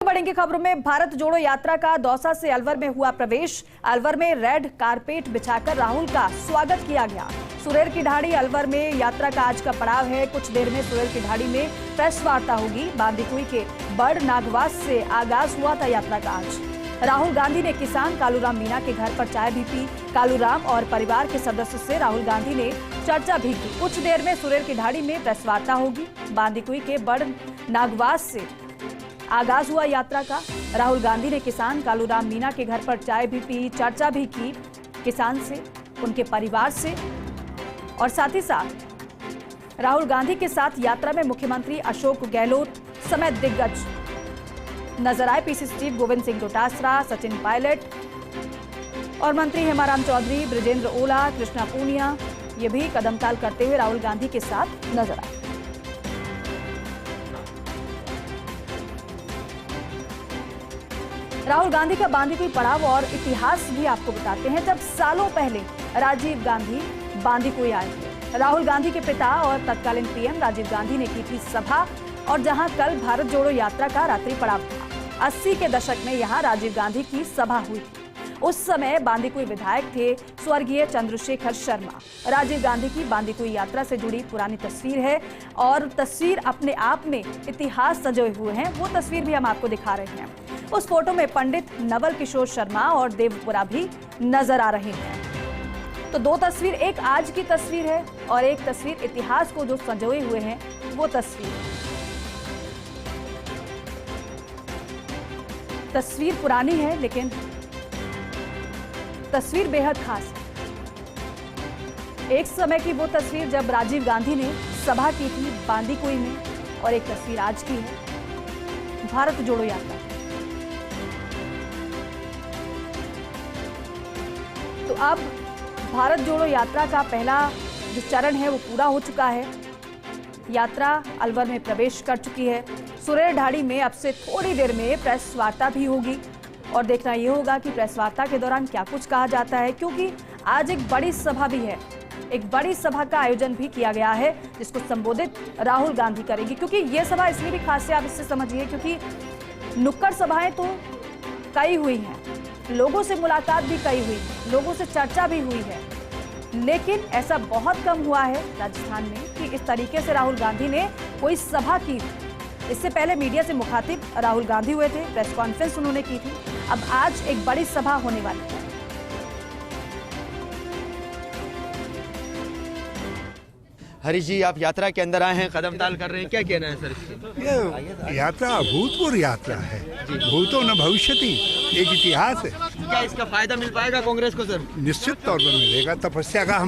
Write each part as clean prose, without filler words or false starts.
बढ़ेंगे खबरों में। भारत जोड़ो यात्रा का दौसा से अलवर में हुआ प्रवेश। अलवर में रेड कारपेट बिछाकर राहुल का स्वागत किया गया। सुरेर की ढाणी अलवर में यात्रा का आज का पड़ाव है। कुछ देर में सुरेर की ढाणी में प्रेस वार्ता होगी। बांदीकुई के बड़ नागवास से आगाज हुआ था यात्रा का। आज राहुल गांधी ने किसान कालूराम मीणा के घर पर चाय भी पी। कालूराम और परिवार के सदस्यों से राहुल गांधी ने चर्चा भी की। कुछ देर में सुरेर की ढाणी में प्रेस वार्ता होगी। बांदीकुई के बड़ नागवास से आगाज हुआ यात्रा का। राहुल गांधी ने किसान कालूराम मीणा के घर पर चाय भी पी, चर्चा भी की किसान से, उनके परिवार से। और साथ ही साथ राहुल गांधी के साथ यात्रा में मुख्यमंत्री अशोक गहलोत समेत दिग्गज नजर आए। पीसीसी चीफ गोविंद सिंह डोटासरा, सचिन पायलट और मंत्री हेमाराम चौधरी, ब्रिजेंद्र ओला, कृष्णा पूनिया ये भी कदमताल करते हुए राहुल गांधी के साथ नजर आए। राहुल गांधी का बांदीकुई पड़ाव और इतिहास भी आपको बताते हैं। जब सालों पहले राजीव गांधी बांदीकुई आए थे, राहुल गांधी के पिता और तत्कालीन पीएम राजीव गांधी ने की थी सभा, और जहां कल भारत जोड़ो यात्रा का रात्रि पड़ाव था। 80 के दशक में यहां राजीव गांधी की सभा हुई थी। उस समय बांदीकुई विधायक थे स्वर्गीय चंद्रशेखर शर्मा। राजीव गांधी की बांदीकुई यात्रा से जुड़ी पुरानी तस्वीर है, और तस्वीर अपने आप में इतिहास सजे हुए हैं। वो तस्वीर भी हम आपको दिखा रहे हैं। उस फोटो में पंडित नवल किशोर शर्मा और देवपुरा भी नजर आ रहे हैं। तो दो तस्वीर, एक आज की तस्वीर है और एक तस्वीर इतिहास को जो संजोए हुए हैं वो तस्वीर पुरानी है, लेकिन तस्वीर बेहद खास है। एक समय की वो तस्वीर जब राजीव गांधी ने सभा की थी बांदीकुई में, और एक तस्वीर आज की है भारत जोड़ो यात्रा। तो अब भारत जोड़ो यात्रा का पहला जो चरण है वो पूरा हो चुका है। यात्रा अलवर में प्रवेश कर चुकी है। सुरेर ढाणी में अब से थोड़ी देर में प्रेस वार्ता भी होगी, और देखना ये होगा कि प्रेस वार्ता के दौरान क्या कुछ कहा जाता है, क्योंकि आज एक बड़ी सभा भी है। एक बड़ी सभा का आयोजन भी किया गया है, जिसको संबोधित राहुल गांधी करेंगे। क्योंकि ये सभा इसलिए भी खास है, आप इससे समझिए, क्योंकि नुक्कड़ सभाएं तो कई हुई हैं, लोगों से मुलाकात भी कई हुई, लोगों से चर्चा भी हुई है, लेकिन ऐसा बहुत कम हुआ है राजस्थान में कि इस तरीके से राहुल गांधी ने कोई सभा की। इससे पहले मीडिया से मुखातिब राहुल गांधी हुए थे, प्रेस कॉन्फ्रेंस उन्होंने की थी। अब आज एक बड़ी सभा होने वाली है। हरीश जी, आप यात्रा के अंदर आए हैं, कदमताल कर रहे हैं, क्या कहना है सर? ये यात्रा अभूतपूर्व यात्रा है, भूतो न भविष्यति, एक इतिहास है। क्या इसका फायदा मिल पाएगा कांग्रेस को सर? निश्चित तौर पर मिलेगा। तपस्या का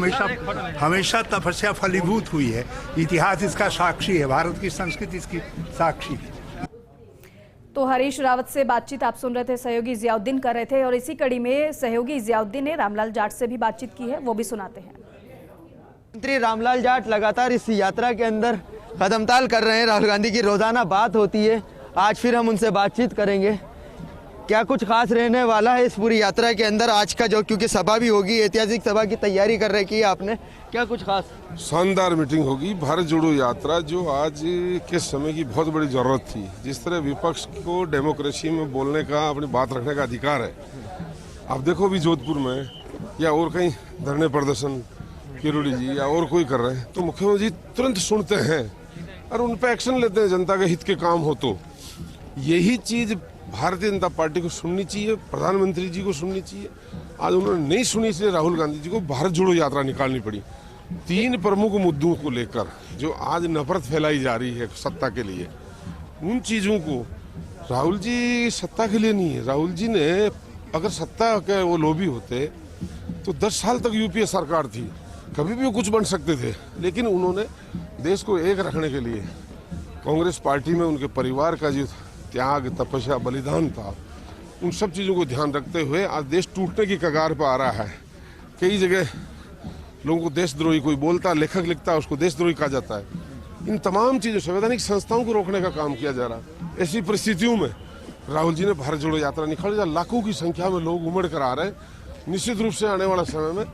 हमेशा तपस्या फलीभूत हुई है। इतिहास इसका साक्षी है, भारत की संस्कृति इसकी साक्षी है। तो हरीश रावत से बातचीत आप सुन रहे थे, सहयोगी जियाउद्दीन कर रहे थे, और इसी कड़ी में सहयोगी जियाउद्दीन ने रामलाल जाट से भी बातचीत की है, वो भी सुनाते हैं। मंत्री रामलाल जाट लगातार इस यात्रा के अंदर कदमताल कर रहे हैं। राहुल गांधी की रोजाना बात होती है, आज फिर हम उनसे बातचीत करेंगे। क्या कुछ खास रहने वाला है इस पूरी यात्रा के अंदर आज का, जो क्योंकि सभा भी होगी, ऐतिहासिक सभा की तैयारी कर रखी है आपने, क्या कुछ खास? शानदार मीटिंग होगी। भारत जोड़ो यात्रा जो आज के समय की बहुत बड़ी जरूरत थी। जिस तरह विपक्ष को डेमोक्रेसी में बोलने का, अपनी बात रखने का अधिकार है, आप देखो भी जोधपुर में या और कहीं धरने प्रदर्शन किरोड़ी जी या और कोई कर रहे हैं, तो मुख्यमंत्री तुरंत सुनते हैं और उन पर एक्शन लेते हैं। जनता के हित के काम हो तो यही चीज भारतीय जनता पार्टी को सुननी चाहिए, प्रधानमंत्री जी को सुननी चाहिए। आज उन्होंने नहीं सुनी, इसलिए राहुल गांधी जी को भारत जोड़ो यात्रा निकालनी पड़ी। 3 प्रमुख मुद्दों को लेकर जो आज नफरत फैलाई जा रही है सत्ता के लिए, उन चीजों को राहुल जी सत्ता के लिए नहीं है। राहुल जी ने अगर सत्ता के वो लोभी होते तो 10 साल तक यूपीए सरकार थी, कभी भी वो कुछ बन सकते थे, लेकिन उन्होंने देश को एक रखने के लिए कांग्रेस पार्टी में उनके परिवार का जो त्याग, तपस्या, बलिदान था, उन सब चीज़ों को ध्यान रखते हुए आज देश टूटने की कगार पर आ रहा है। कई जगह लोगों को देशद्रोही, कोई बोलता, लेखक लिखता है, उसको देशद्रोही कहा जाता है। इन तमाम चीज़ों, संवैधानिक संस्थाओं को रोकने का काम किया जा रहा है। ऐसी परिस्थितियों में राहुल जी ने भारत जोड़ो यात्रा निकाली, जहाँ लाखों की संख्या में लोग उमड़ कर आ रहे हैं। निश्चित रूप से आने वाला समय में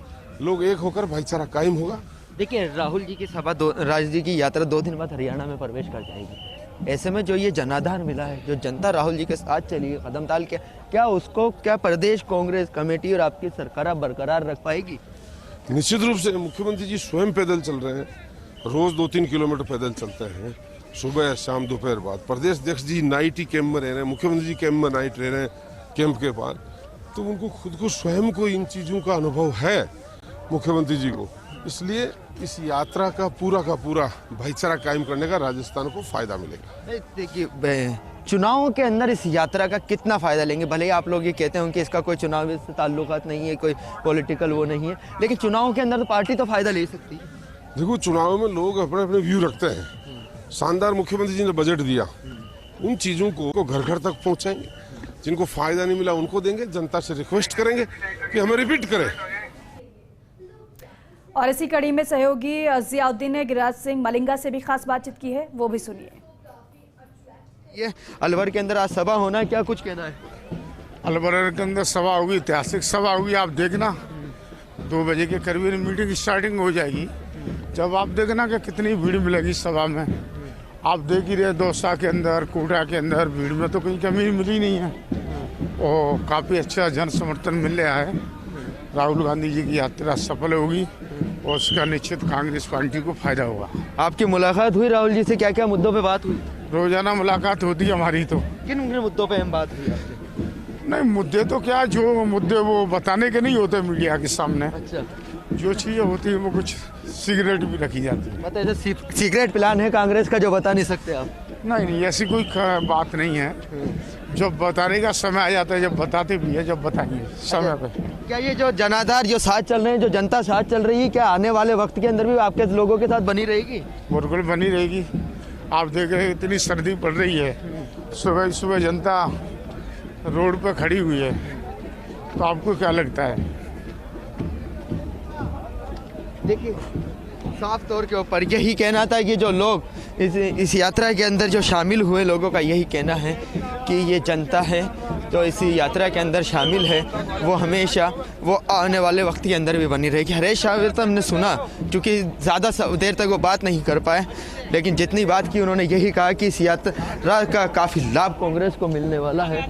लोग एक होकर भाईचारा कायम होगा। देखिए, राहुल जी की सभा राज जी की यात्रा 2 दिन बाद हरियाणा में प्रवेश कर जाएगी। ऐसे में जो ये जनाधार मिला है, जो जनता राहुल जी के साथ चली है कदम ताल के, क्या उसको क्या प्रदेश कांग्रेस कमेटी और आपकी सरकार बरकरार रख पाएगी? निश्चित रूप से मुख्यमंत्री जी स्वयं पैदल चल रहे हैं, रोज 2-3 किलोमीटर पैदल चलते हैं, सुबह शाम दोपहर बाद। प्रदेश अध्यक्ष जी नाइट ही कैंप में रह रहे हैं, मुख्यमंत्री जी कैंप में नाइट रह रहे हैं कैंप के पार, तो उनको खुद को स्वयं को इन चीज़ों का अनुभव है मुख्यमंत्री जी को। इसलिए इस यात्रा का पूरा भाईचारा कायम करने का राजस्थान को फायदा मिलेगा। देखिए, चुनावों के अंदर इस यात्रा का कितना फायदा लेंगे? भले ही आप लोग ये कहते हैं कि इसका कोई चुनाव से ताल्लुकात नहीं है, कोई पॉलिटिकल वो नहीं है, लेकिन चुनावों के अंदर तो पार्टी तो फायदा ले सकती है। देखो, चुनाव में लोग अपने अपने व्यू रखते हैं। शानदार मुख्यमंत्री जी ने बजट दिया, उन चीज़ों को घर घर तक पहुंचाएंगे, जिनको फायदा नहीं मिला उनको देंगे। जनता से रिक्वेस्ट करेंगे कि हमें रिपीट करें। और इसी कड़ी में सहयोगी जियाउद्दीन ने गिरिराज सिंह मलिंगा से भी खास बातचीत की है, वो भी सुनिए। ये अलवर के अंदर आज सभा होना है, क्या कुछ कहना है? अलवर के अंदर सभा होगी, ऐतिहासिक सभा होगी। आप देखना 2 बजे के करीब मीटिंग स्टार्टिंग हो जाएगी। जब आप देखना कि कितनी भीड़ मिलेगी सभा में। आप देख ही रहे, दौसा के अंदर, कोटा के अंदर भीड़ में तो कहीं कमी मिली नहीं है और काफ़ी अच्छा जन समर्थन मिल रहा है। राहुल गांधी जी की यात्रा सफल होगी और उसका निश्चित कांग्रेस पार्टी को फायदा होगा। आपकी मुलाकात हुई राहुल जी से, क्या क्या मुद्दों पे बात हुई? रोजाना मुलाकात होती है हमारी। तो किन मुद्दों पे हम बात हुई आपसे? नहीं, मुद्दे तो क्या, जो मुद्दे वो बताने के नहीं होते मीडिया के सामने। अच्छा, जो चीज़ें होती है वो कुछ सिगरेट भी रखी जाती है। मतलब ऐसे सीक्रेट प्लान है कांग्रेस का जो बता नहीं सकते आप? नहीं, ऐसी कोई बात नहीं है। जब बताने का समय आ जाता है, जब बताते भी है, जब बताएंगे समय पे। क्या ये जो जनाधार जो साथ चल रहे हैं, जो जनता साथ चल रही है, क्या आने वाले वक्त के अंदर भी आपके लोगों के साथ बनी रहेगी? बिल्कुल बनी रहेगी। आप देख रहे हैं इतनी सर्दी पड़ रही है, सुबह सुबह जनता रोड पे खड़ी हुई है, तो आपको क्या लगता है? देखिए, साफ तौर के ऊपर यही कहना था कि जो लोग इस यात्रा के अंदर जो शामिल हुए लोगों का यही कहना है कि ये जनता है जो इस यात्रा के अंदर शामिल है, वो हमेशा वो आने वाले वक्त के अंदर भी बनी रहेगी। हरीश शाह तो हमने सुना, क्योंकि ज़्यादा देर तक वो बात नहीं कर पाए, लेकिन जितनी बात की उन्होंने यही कहा कि इस यात्रा का काफ़ी लाभ कांग्रेस को मिलने वाला है।